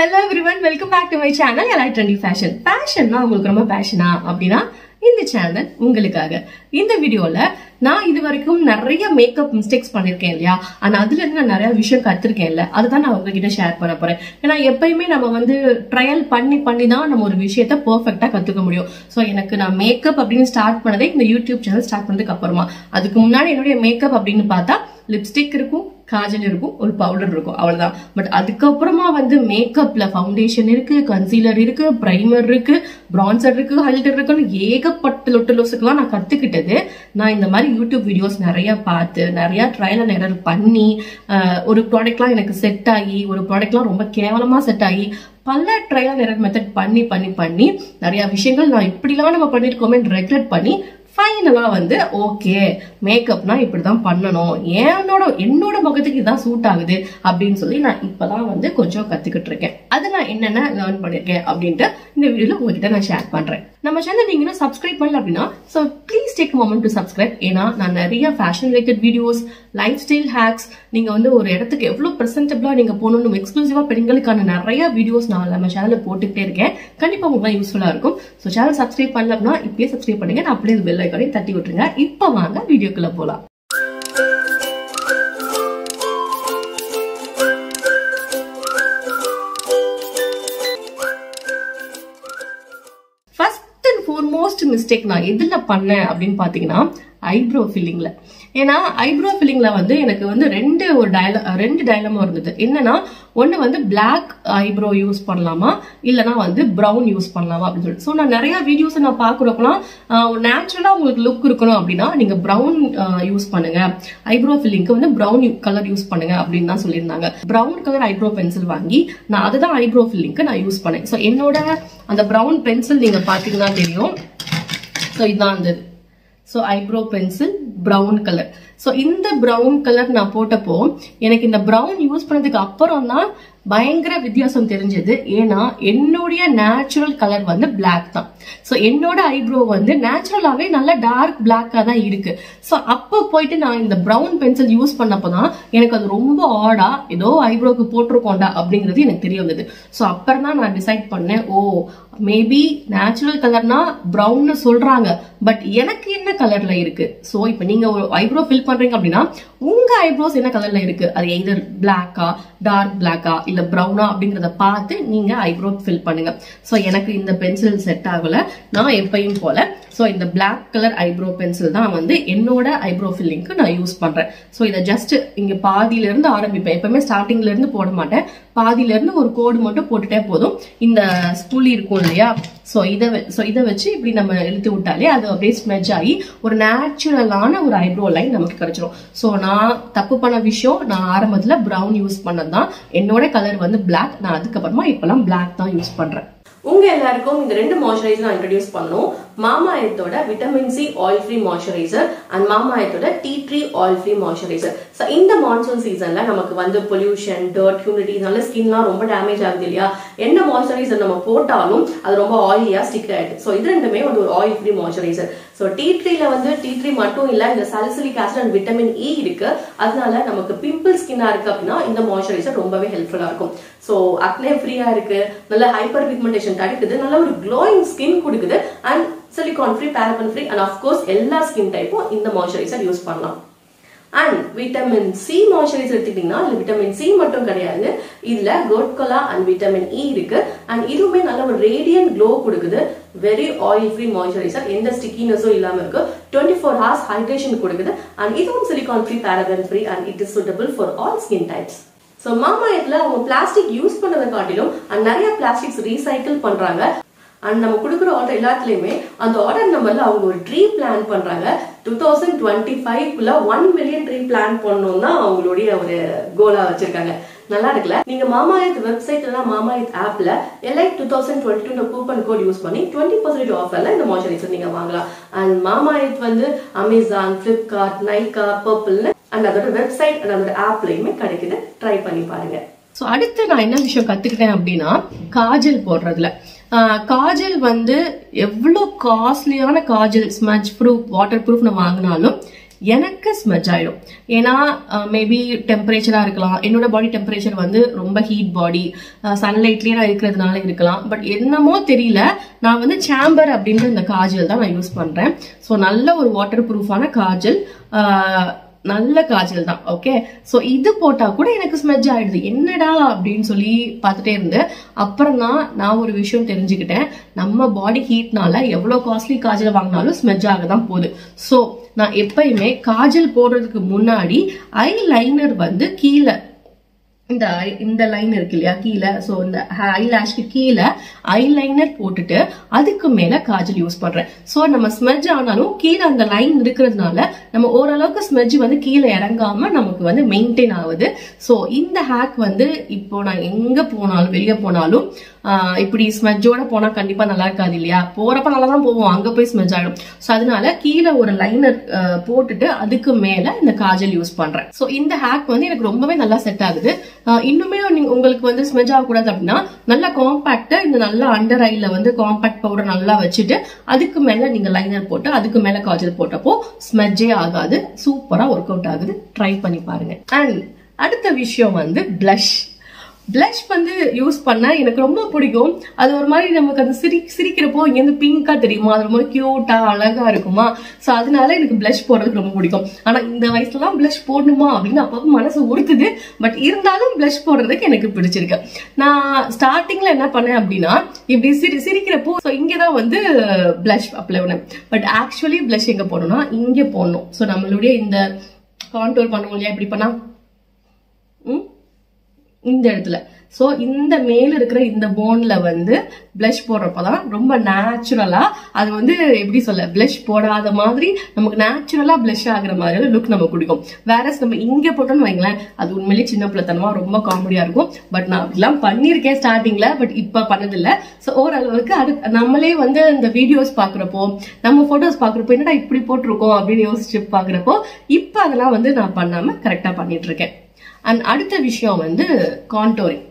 Hello everyone, welcome back to my channel. Trendy fashion. Fashion na உங்களுக்கு ரொம்ப passion அப்படினா இந்த சேனல் உங்களுக்காக. இந்த வீடியோல நான் இதுவரைக்கும் நிறைய மேக்கப் மிஸ்டேக்ஸ் பண்ணிருக்கேன் இல்லையா, ஆனா அதுல இருந்து நான் நிறைய விஷயம் கத்துருக்கேன்ல, அதுதான் நான் உங்ககிட்ட ஷேர் பண்ண போறேன். ஏன்னா எப்பயுமே நம்ம வந்து ட்ரையல் பண்ணி தான் நம்ம ஒரு விஷயத்த பெர்ஃபெக்ட்டா கத்துக்க முடியும். சோ எனக்கு நான் மேக்கப் அப்படின்னு ஸ்டார்ட் பண்ணதே இந்த யூடியூப் சேனல் ஸ்டார்ட் பண்ணதுக்கு அப்புறமா. அதுக்கு முன்னாடி என்னுடைய மேக்கப் அப்படின்னு பார்த்தா லிப்ஸ்டிக் இருக்கும், காஜல் இருக்கும், ஒரு பவுடர் இருக்கும், அவ்வளவுதான். பட் அதுக்கப்புறமா வந்து மேக்கப்ல ஃபவுண்டேஷன் இருக்கு, கன்சீலர் இருக்கு, பிரைமர் இருக்கு, பிரான்சர் இருக்கு, ஹைலைட்டர் இருக்குன்னு ஏகப்பட்ட லொட்டுலோசுக்கெல்லாம் நான் கத்துக்கிட்டது. நான் இந்த மாதிரி யூடியூப் வீடியோஸ் நிறைய பார்த்து நிறைய ட்ரையல் அண்ட் எரர் பண்ணி ஒரு ப்ராடக்ட்லாம் எனக்கு செட் ஆகி, ஒரு ப்ராடக்ட்லாம் ரொம்ப கேவலமா செட் ஆகி, பல ட்ரையல் அண்ட் எரர் மெத்தட் பண்ணி நிறைய விஷயங்கள் நான் இப்படிலாம் நம்ம பண்ணிருக்கோமே ரெக்ரெட் பண்ணி ஃபைனலா வந்து ஓகே மேக்கப்னா இப்படிதான் பண்ணணும், என்னோட முகத்துக்கு இதுதான் சூட் ஆகுது அப்படின்னு சொல்லி நான் இப்பதான் வந்து கொஞ்சம் கத்துக்கிட்டு இருக்கேன். அது நான் என்னென்ன லேர்ன் பண்ணிருக்கேன் அப்படின்ட்டு இந்த வீடியோல உங்ககிட்ட நான் ஷேர் பண்றேன். நம்ம சேனல் நீங்க இன்னும் சப்ஸ்கிரைப் பண்ணல அப்படின்னா so please take moment to subscribe. ஏன்னா நான் நிறைய fashion related videos, life style hacks, நீங்க வந்து ஒரு இடத்துக்கு எவ்வளவு பிரசன்டபிளா நீங்க போகணும் எக்ஸ்க்ளூசிவா பெண்களுக்கான நிறைய வீடியோஸ் நான் நம்ம சேனல்ல போட்டுக்கிட்டே இருக்கேன். கண்டிப்பா உங்களுக்கு யூஸ்ஃபுல்லா இருக்கும். சோ சேனல் சப்ஸ்கிரைப் பண்ணல அப்படின்னா இப்பயே சப்ஸ்கிரைப் பண்ணுங்க, நான் அப்படியே பெல் ஐகானை தட்டி விட்டுருங்க. இப்ப வாங்க வீடியோக்குள்ள போலாம். மோஸ்ட் மிஸ்டேக் நான் எதுல பண்ணேன் அப்படின்னு பாத்தீங்கன்னா ஐப்ரோ ஃபில்லிங்ல. ஏன்னா ஐப்ரோ ஃபில்லிங்ல வந்து எனக்கு வந்து ரெண்டு டைலமா இருந்தது. என்னன்னா ஒண்ணு வந்து பிளாக் ஐப்ரோ யூஸ் பண்ணலாமா இல்லனா வந்து பிரவுன் யூஸ் பண்ணலாமா அப்படின்னு சொல்லிட்டு. சோ நான் நிறைய வீடியோஸ் நான் பாக்குறப்பலாம் நேச்சுரலா உங்களுக்கு லுக் இருக்கணும் அப்படின்னா நீங்க பிரவுன் யூஸ் பண்ணுங்க, ஐப்ரோ ஃபில்லிங்க்கு வந்து பிரவுன் கலர் யூஸ் பண்ணுங்க அப்படின்னு தான் சொல்லியிருந்தாங்க. பிரவுன் கலர் ஐப்ரோ பென்சில் வாங்கி நான் அதுதான் ஐப்ரோ ஃபில்லிங்க்கு நான் யூஸ் பண்ணேன். சோ என்னோட அந்த பிரவுன் பென்சில் நீங்க பாத்தீங்கன்னா தெரியும். சோ இதுதான் அந்த eyebrow pencil brown colour. So இந்த பிரவுன் கலர் நான் போட்டப்போ எனக்கு இந்த பிரவுன் யூஸ் பண்ணதுக்கு அப்புறம் தான் பயங்கர வித்தியாசம் தெரிஞ்சது. ஏன்னா என்னுடைய நேச்சுரல் கலர் வந்து பிளாக் தான். சோ என்னோட ஐப்ரோ வந்து நேச்சுரலாவே நல்ல டார்க் பிளாக்கா தான் இருக்கு. சோ அப்ப போயிட்டு நான் இந்த பிரவுன் பென்சில் யூஸ் பண்ணப்பதான் எனக்கு அது ரொம்ப ஆடா ஏதோ ஐப்ரோக்கு போட்டிருக்கோண்டா அப்படிங்கிறது எனக்கு தெரிய வந்தது. சோ அப்புறம் தான் நான் டிசைட் பண்ணேன், ஓ மேபி நேச்சுரல் கலர்னா பிரவுன்னு சொல்றாங்க, பட் எனக்கு என்ன கலர்ல இருக்கு. சோ இப்ப நீங்க ஒரு ஐப்ரோ ஃபில் பண்றீங்க அப்படின்னா உங்க ஐப்ரோஸ் என்ன கலர்ல இருக்கு, அது எய்தர் பிளாக்கா, டார்க் பிளாக்கா இல்ல பிரவுனா அப்படிங்கறத பார்த்து நீங்க ஐப்ரோ ஃபில் பண்ணுங்க. சோ எனக்கு இந்த பென்சில் செட் ஆகல, நான் எப்பயும் போல சோ இந்த பிளாக் கலர் ஐப்ரோ பென்சில் தான் வந்து என்னோட ஐப்ரோ ஃபில்லிங்க்கு நான் யூஸ் பண்றேன். சோ இதை ஜஸ்ட் இங்க பாதியில இருந்து ஆரம்பிப்பேன். எப்பவுமே ஸ்டார்டிங்ல இருந்து போட மாட்டேன், பாதியில இருந்து ஒரு கோடு மட்டும் போட்டுட்டே போதும். இந்த ஸ்பூலி இருக்கும் இல்லையா, சோ இதை வச்சு இப்படி நம்ம இழுத்து விட்டாலே அது அப்படியே ஸ்மெட்ச் ஆகி ஒரு நேச்சுரலான ஒரு ஐப்ரோ லைன் நமக்கு கிடைச்சிடும். சோ நான் தப்பு பண்ண விஷயம், நான் ஆரம்பத்துல பிரவுன் யூஸ் பண்ணதுதான். என்னோட கலர் வந்து பிளாக். நான் அதுக்கப்புறமா இப்பெல்லாம் பிளாக் தான் யூஸ் பண்றேன். உங்க எல்லாருக்கும் இந்த ரெண்டு மாய்ஸ்சரைசர் நான் இன்ட்ரோடியூஸ் பண்ணணும். மாமாஎர்த்தோட vitamin C oil free moisturiser and மாமாஎர்த்தோட tea tree oil free moisturiser. So இந்த மான்சூன் சீசன்ல நமக்கு வந்து பொல்யூஷன், டர்ட், ஹியூமிடிட்டி, நல்ல ஸ்கின்லாம் ரொம்ப டேமேஜ் ஆகுது இல்லையா. என்ன மாய்ஸ்சரைசர் நம்ம போட்டாலும் அது ரொம்ப ஆயிலியா ஸ்டிக் ஆயிடுது. சோ இது ரெண்டுமே வந்து ஒரு oil free moisturiser. So tea ட்ரீல வந்து டீ ட்ரீ மட்டும் இல்ல, இந்த salicylic acid and vitamin E இருக்கு. அதனால நமக்கு பிம்பிள் ஸ்கின்னா இருக்கு அப்படின்னா இந்த மாய்ஸ்சரைசர் ரொம்பவே ஹெல்ப்ஃபுல்லா இருக்கும். சோ அக்னே ஃப்ரீயா இருக்கு, நல்ல ஹைப்பர் பிக்மெண்டேஷன் தடுக்குது, நல்ல ஒரு க்ளோயிங் ஸ்கின் கொடுக்குது and silicone free, paraben free and of course எல்லா ஸ்கின் டைப்பும் இந்த மாய்ஸ்சரைசர் யூஸ் பண்ணலாம். அண்ட் விட்டமின் சி மாய்ஸ்சரைசர் எடுத்துக்கிட்டீங்கன்னா இல்ல விட்டமின் சி மட்டும் கிடையாது, இதுல கோட்கோலா அண்ட் விட்டமின் இ இருக்கு. அண்ட் இதுவுமே நல்ல ஒரு ரேடியன்ட் க்ளோ கொடுக்குது. வெரி ஆயில் ஃப்ரீ மாய்ஸ்சரைசர், எந்த ஸ்டிக்கினஸும் இல்லாம இருக்கு. 24 hours ஹைட்ரேஷன் கொடுக்குது. அண்ட் இதுவும் silicone free, paraben free and it is suitable for all skin types. So மாமாஎர்த்ல அவங்க பிளாஸ்டிக் யூஸ் பண்ணதை காட்டிலும் நிறைய பிளாஸ்டிக்ஸ் ரீசைக்கிள் பண்றாங்க. அண்ட் நம்ம கொடுக்குற ஆர்டர் எல்லாத்துலயுமே அந்த ஆர்டர் நம்பர்ல அவங்க ஒரு ட்ரீ பிளான் பண்றாங்க. 2025 1 மில்லியன் ட்ரீ பிளான் பண்ணணும் தான் அவங்களுடைய ஒரு கோலா வச்சிருக்காங்க. நல்லா இருக்குல்ல. நீங்க மாமாஎர்த் வெப்சைட் இல்ல மாமாஎர்த் ஆப்ல எலைட் 2022 கூப்பன் கோட் யூஸ் பண்ணி 20% ஆஃபர்ல இந்த மாய்ஸ்சரைசர் நீங்க வாங்கலாம். அண்ட் மாமாஎர்த் வந்து Amazon, Flipkart, Nykaa, purple and அதோட வெப்சைட் அண்ட் அதோட ஆப்லயுமே கிடைக்குது. ட்ரை பண்ணி பாருங்க. சோ அடுத்து நான் என்ன விஷயம் கத்துக்கிட்டேன் அப்படின்னா காஜல் போடுறதுல. காஜல் வந்து எவ்வளவு காஸ்ட்லியான Kajal, smudge proof, water proof நம்ம வாங்கினாலும் எனக்கு ஸ்மெட்ச் ஆயிடும். ஏன்னா மேபி டெம்பரேச்சரா இருக்கலாம், என்னோட பாடி டெம்பரேச்சர் வந்து ரொம்ப ஹீட் பாடி, சன்லைட்லயே நான் இருக்கிறதுனால இருக்கலாம். பட் என்னமோ தெரியல, நான் வந்து சாம்பர் அப்படின்ற இந்த காஜல் தான் நான் யூஸ் பண்றேன். ஸோ நல்ல ஒரு வாட்டர் ப்ரூஃபான காஜல், நல்ல காஜல் தான். ஓகே, சோ இது போட்டா கூட எனக்கு ஸ்மெட்ச் ஆயிடுது. என்னடா அப்படின்னு சொல்லி பார்த்துட்டே இருந்தேன். அப்புறம் தான் நான் ஒரு விஷயம் தெரிஞ்சுக்கிட்டேன், நம்ம பாடி ஹீட்னால எவ்வளவு காஸ்ட்லி காஜல் வாங்கினாலும் ஸ்மெட்ச் ஆக தான் போகுது. சோ நான் எப்பயுமே காஜல் போடுறதுக்கு முன்னாடி ஐ லைனர் வந்து கீழே இந்த லைன் இருக்கு இல்லையா கீழே, சோ இந்த ஐலாஷ்க்கு கீழே ஐலைனர் போட்டுட்டு அதுக்கு மேல காஜல் யூஸ் பண்றேன். சோ நம்ம ஸ்மெட்ச் ஆனாலும் கீழே அந்த லைன் இருக்கிறதுனால நம்ம ஓரளவுக்கு ஸ்மெட்ச் வந்து கீழே இறங்காம நமக்கு வந்து மெயின்டைன் ஆகுது. சோ இந்த ஹேக் வந்து இப்போ நான் எங்க போனாலும், வெளியே போனாலும் இப்படி ஸ்மெட்ஜோட போனா கண்டிப்பா நல்லா இருக்காது இல்லையா, போறப்ப நல்லா தான் போவோம், அங்க போய் ஸ்மெட்ச் ஆயிடும். சோ அதனால கீழே ஒரு லைனர் போட்டுட்டு அதுக்கு மேல இந்த காஜல் யூஸ் பண்றேன். சோ இந்த ஹேக் வந்து எனக்கு ரொம்பவே நல்லா செட் ஆகுது. இன்னுமே உங்களுக்கு வந்து ஸ்மெட்ச் ஆகக்கூடாது அப்படின்னா நல்லா காம்பாக்டா இந்த நல்லா அண்டர் ஐல வந்து காம்பாக்ட் பவுடர் நல்லா வச்சுட்டு அதுக்கு மேல நீங்க லைனர் போட்டு அதுக்கு மேல காஜல் போட்டப்போ ஸ்மெட்ஜே ஆகாது, சூப்பரா ஒர்க் அவுட் ஆகுது. ட்ரை பண்ணி பாருங்க. அண்ட் அடுத்த விஷயம் வந்து பிளஷ். பிளஷ் வந்து யூஸ் பண்ண எனக்கு ரொம்ப பிடிக்கும். அது ஒரு மாதிரி நமக்கு அது சிரிக்கிறப்போ இங்க இருந்து பிங்கா தெரியுமா, அது ரொம்ப கியூட்டா அழகா இருக்குமா. சோ அதனால எனக்கு பிளஷ் போடுறதுக்கு ரொம்ப பிடிக்கும். ஆனா இந்த வயசுலலாம் பிளஷ் போடணுமா அப்படின்னு அப்பப்போ மனசு உறுத்துது. பட் இருந்தாலும் பிளஷ் போடுறதுக்கு எனக்கு பிடிச்சிருக்கு. நான் ஸ்டார்டிங்ல என்ன பண்ணேன் அப்படின்னா இப்படி சிரிக்கிறப்போ இங்கதான் வந்து பிளஷ் அப்ளை பண்ணேன். பட் ஆக்சுவலி பிளஷ் எங்க போடணும்னா இங்க போடணும். சோ நம்மளுடைய இந்த கான்டோர் பண்ணுவோம் இல்லையா, இப்படி பண்ணா இந்த இடத்துல, சோ இந்த மேல இருக்கிற இந்த போன்ல வந்து பிளஷ் போடுறப்பதான் ரொம்ப நேச்சுரலா, அது வந்து எப்படி சொல்ல, பிளஷ் போடாத மாதிரி நமக்கு நேச்சுரலா பிளஷ் ஆகுற மாதிரி லுக் நமக்கு கொடுக்கும். வேற நம்ம இங்க போட்டோம்னு வைங்களேன், அது உண்மையிலேயே சின்ன பிள்ளைத்தனமா ரொம்ப காமெடியா இருக்கும். பட் நான் அப்படிலாம் பண்ணிருக்கேன் ஸ்டார்டிங்ல, பட் இப்ப பண்ணதில்லை. சோ ஓரளவுக்கு நம்மளே வந்து இந்த வீடியோஸ் பாக்குறப்போ, நம்ம போட்டோஸ் பாக்குறப்போ என்னடா இப்படி போட்டிருக்கோம் அப்படின்னு யோசிச்சு பாக்குறப்போ இப்ப அதெல்லாம் வந்து நான் பண்ணாம கரெக்டா பண்ணிட்டு இருக்கேன். அண்ட் அடுத்த விஷயம் வந்து கான்டோரிங்.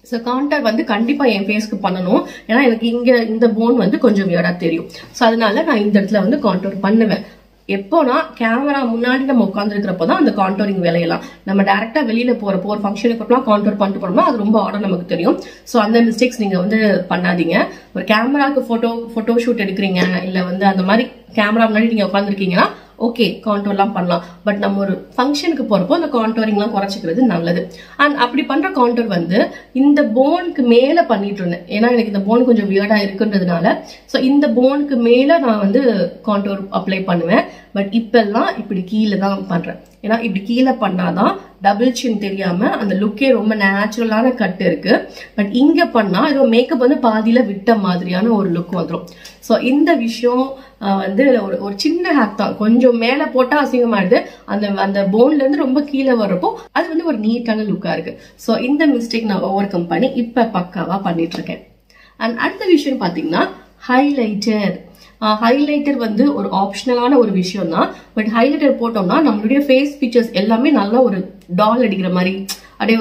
ஸோ கான்டர் வந்து கண்டிப்பா என் ஃபேஸ்க்கு பண்ணணும். ஏன்னா எனக்கு இங்க இந்த போன் வந்து கொஞ்சம் வியர்டா தெரியும். ஸோ அதனால நான் இந்த இடத்துல வந்து கான்டோர் பண்ணுவேன். எப்போனா கேமரா முன்னாடி நம்ம உட்காந்துருக்கிறப்பதான் அந்த கான்டோரிங் வேலையெல்லாம். நம்ம டைரக்டா வெளியில போறப்போ ஒரு ஃபங்க்ஷனுக்கு அப்புறம் கான்டோர் பண்ணிட்டு போனோம்னா அது ரொம்ப ஆர்டர் நமக்கு தெரியும். ஸோ அந்த மிஸ்டேக்ஸ் நீங்க வந்து பண்ணாதீங்க. ஒரு கேமராக்கு போட்டோ ஷூட் எடுக்கிறீங்க, இல்ல வந்து அந்த மாதிரி கேமரா முன்னாடி நீங்க உட்காந்துருக்கீங்கன்னா ஓகே கான்டோர்லாம் பண்ணலாம். பட் நம்ம ஒரு ஃபங்க்ஷனுக்கு போறப்போ அந்த கான்டோரிங்லாம் குறைச்சிக்கிறது நல்லது. அண்ட் அப்படி பண்ற கான்டோர் வந்து இந்த போனுக்கு மேல பண்ணிட்டு இருந்தேன். ஏன்னா எனக்கு இந்த போன் கொஞ்சம் வியர்டா இருக்குன்றதுனால ஸோ இந்த போனுக்கு மேல நான் வந்து கான்டோர் அப்ளை பண்ணுவேன். பட் இப்பெல்லாம் இப்படி கீழே தான் பண்றேன். ஏன்னா இப்படி கீழே பண்ணாதான் டபுள் சின் தெரியாம அந்த லுக்கே ரொம்ப நேச்சுரலான கட் இருக்கு. பட் இங்க பண்ணா ஏதோ மேக்கப் வந்து பாதியில விட்ட மாதிரியான ஒரு லுக் வந்துடும். ஸோ இந்த விஷயம் வந்து ஒரு சின்ன ஹேக் தான். கொஞ்சம் மேல போட்டா அசிங்கமாயிடுது, அந்த போன்ல இருந்து ரொம்ப கீழே வர்றப்போ அது வந்து ஒரு நீட்டான லுக்கா இருக்கு. ஸோ இந்த மிஸ்டேக் நான் ஓவர் கம் பண்ணி இப்ப பக்காவா பண்ணிட்டு இருக்கேன். அண்ட் அடுத்த விஷயம் பாத்தீங்கன்னா ஹைலைட்டர். ஹைலைட்டர் வந்து ஒரு ஆப்ஷனலான ஒரு விஷயம் தான். பட் ஹைலைட்டர் போட்டோம்னா நம்மளுடைய ஃபேஸ் ஃபீச்சர்ஸ் எல்லாமே நல்லா ஒரு டால் அடிக்கிற மாதிரி, அப்படியே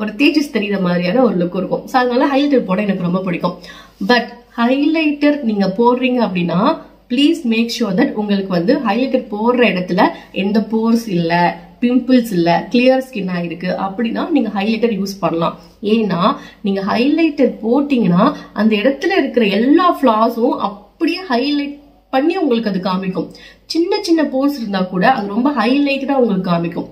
ஒரு தேஜஸ் தெரிகிற மாதிரியான ஒரு லுக் இருக்கும். ஸோ அதனால ஹைலைட்டர் போட எனக்கு ரொம்ப பிடிக்கும். பட் ஹைலைட்டர் நீங்க போடுறீங்க அப்படின்னா ப்ளீஸ் மேக் ஷுர் தட் உங்களுக்கு வந்து ஹைலைட்டர் போடுற இடத்துல எந்த போர்ஸ் இல்ல, பிம்பிள்ஸ் இல்ல, கிளியர் ஸ்கின்னா இருக்கு அப்படின்னா நீங்க ஹைலைட்டர் யூஸ் பண்ணலாம். ஏன்னா நீங்க ஹைலைட்டர் போட்டீங்கன்னா அந்த இடத்துல இருக்கிற எல்லா ஃபிளாஸும் அப்படியே ஹைலைட் பண்ணி உங்களுக்கு அது காமிக்கும். சின்ன சின்ன போர்ஸ் இருந்தா கூட அது ரொம்ப ஹைலைட்டடா உங்களுக்கு காமிக்கும்.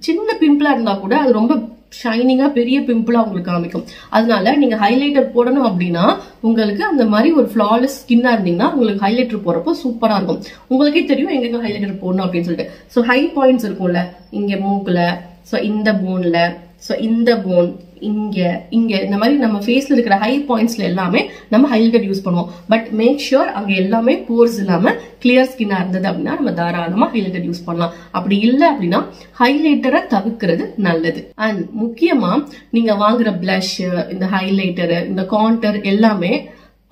சின்ன பிம்பிளா இருந்தா கூட அது ரொம்ப ஷைனிங்கா பெரிய பிம்பிளா உங்களுக்கு காமிக்கும். அதனால நீங்க ஹைலைட்டர் போடணும் அப்படின்னா உங்களுக்கு அந்த மாதிரி ஒரு ஃபிளாலெஸ் ஸ்கின்னா இருந்தீங்கன்னா உங்களுக்கு ஹைலைட்டர் போறப்போ சூப்பரா இருக்கும். உங்களுக்கே தெரியும் எங்க ஹைலைட்டர் போடணும் அப்படின்னு சொல்லிட்டு. ஸோ ஹை பாயிண்ட்ஸ் இருக்கும்ல, இங்க மூக்குல, ஸோ இந்த போன்ல, ஸோ இந்த போன், இங்க இந்த மாதிரி நம்ம ஃபேஸ்ல இருக்கிற ஹை பாயிண்ட்ஸ்ல எல்லாமே நம்ம ஹைலைட்டர் யூஸ் பண்ணுவோம். பட் மேக் ஷுர் அங்க எல்லாமே போர்ஸ் இல்லாம கிளியர் ஸ்கின்னா இருந்தது அப்படின்னா நம்ம தாராளமா ஹைலைட்டர் யூஸ் பண்ணலாம். அப்படி இல்லை அப்படின்னா ஹைலைட்டரை தவிர்க்கிறது நல்லது. அண்ட் முக்கியமா நீங்க வாங்குற பிளஷ், இந்த ஹைலைட்டர், இந்த கான்டர் எல்லாமே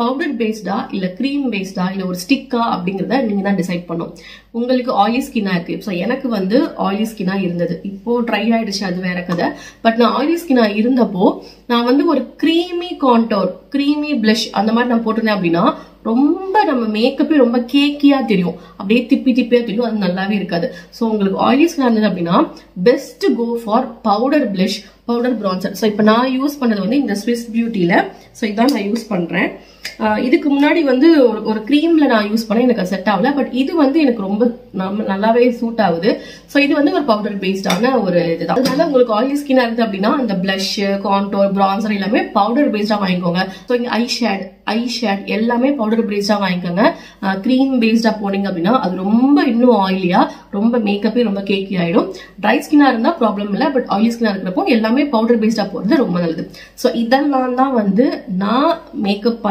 பவுடர் பேஸ்டா இல்ல கிரீம் பேஸ்டா இல்ல ஒரு ஸ்டிக்கா அப்படிங்கறத நீங்க தான் டிசைட் பண்ணும். உங்களுக்கு ஆயிலி ஸ்கின்னா இருக்கு. ஸோ எனக்கு வந்து ஆயிலி ஸ்கின்னா இருந்தது, இப்போ ட்ரை ஆயிடுச்சு, அது வேற கதை. பட் நான் ஆயிலி ஸ்கின்னா இருந்தப்போ நான் வந்து ஒரு கிரீமி கான்டோர், கிரீமி பிளஷ் அந்த மாதிரி நான் போட்டிருந்தேன் அப்படின்னா ரொம்ப நம்ம மேக்கப்பே ரொம்ப கேக்கியா தெரியும், அப்படியே திப்பியா தெரியும், அது நல்லாவே இருக்காது. ஸோ உங்களுக்கு ஆயிலி ஸ்கின் இருந்தது அப்படின்னா best go for powder blush, powder bronzer. So இப்போ நான் யூஸ் பண்ணது வந்து இந்த ஸ்விஸ் பியூட்டில. ஸோ இதான் நான் யூஸ் பண்றேன். இதுக்கு முன்னாடி வந்து ஒரு கிரீம்ல நான் யூஸ் பண்ணேன், எனக்கு செட் ஆகல. பட் இது வந்து எனக்கு ரொம்ப நல்லாவே சூட் ஆகுது. ஸோ இது வந்து ஒரு பவுடர் பேஸ்டான ஒரு இதுதான். அதனால உங்களுக்கு ஆயிலி ஸ்கின்னா இருக்கு அப்படின்னா அந்த பிளஷ், கான்டோர், பிரான்சர் எல்லாமே பவுடர் பேஸ்டா வாங்கிக்கோங்க. ஸோ இங்க ஐ ஷேட் எல்லாமே பவுடர் பேஸ்டா வாங்கிக்கோங்க. கிரீம் பேஸ்டா போனீங்க அப்படின்னா அது ரொம்ப இன்னும் ஆயிலியா, ரொம்ப மேக்கப்பே ரொம்ப கேக்கி ஆயிடும். ட்ரை ஸ்கின்னா இருந்தா ப்ராப்ளம் இல்லை, பட் ஆயிலி ஸ்கின்னா இருக்கிறப்போ எல்லாமே பவுடர் பேஸ்டா போறது ரொம்ப நல்லது. ஸோ இதெல்லாம் தான் வந்து நான் மேக்கப்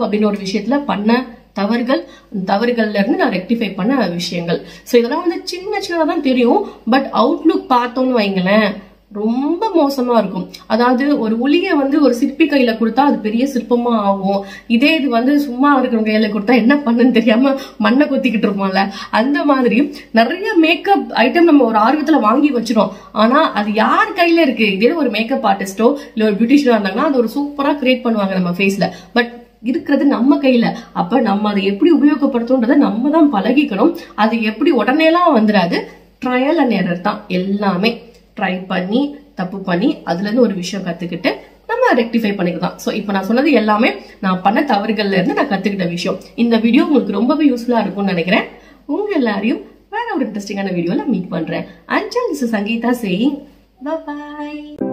அப்படின்னு ஒரு விஷயத்துல பண்ண தவறுகள்ல இருந்து நான் ரெக்டிஃபை பண்ண விஷயங்கள். ஸோ இதெல்லாம் வந்து சின்னதா தான் தெரியும், பட் அவுட்லுக் பார்த்தோன்னு வைங்களேன் ரொம்ப மோசமா இருக்கும். அதாவது ஒரு உளிய வந்து ஒரு சிற்பி கையில கொடுத்தா அது பெரிய சிற்பமா ஆகும். இதே இது வந்து சும்மா இருக்கிறவங்க கையில கொடுத்தா என்ன பண்ணுன்னு தெரியாம மண்ணை கொத்திக்கிட்டு இருப்போம்ல, அந்த மாதிரி நிறைய மேக்கப் ஐட்டம் நம்ம ஒரு ஆர்வத்துல வாங்கி வச்சிரும். ஆனா அது யார் கையில இருக்கு? இதே ஒரு மேக்கப் ஆர்டிஸ்டோ இல்ல ஒரு பியூட்டிஷியனா இருந்தாங்கன்னா அது ஒரு சூப்பரா கிரியேட் பண்ணுவாங்க நம்ம ஃபேஸ்ல. பட் இருக்கிறது நம்ம கையில. அப்ப நம்ம அதை எப்படி உபயோகப்படுத்தும்ன்றதை நம்ம தான் பழகிக்கணும். அது எப்படி உடனேலாம் வந்துடாது, ட்ரையல் அண்ட் எரர் தான் எல்லாமே. ட்ரை பண்ணி தப்பு பண்ணி அதுல இருந்து ஒரு விஷயம் கத்துக்கிட்டு நம்ம ரெக்டிஃபை பண்ணிக்கலாம். ஸோ இப்போ நான் சொன்னது எல்லாமே நான் பண்ண தவறுகள்ல இருந்து நான் கத்துக்கிட்ட விஷயம். இந்த வீடியோ உங்களுக்கு ரொம்பவே யூஸ்ஃபுல்லா இருக்கும்னு நினைக்கிறேன். உங்க எல்லாரையும் வேற ஒரு இன்ட்ரெஸ்டிங்கான வீடியோல மீட் பண்றேன். Until this is Sangeeta saying bye bye.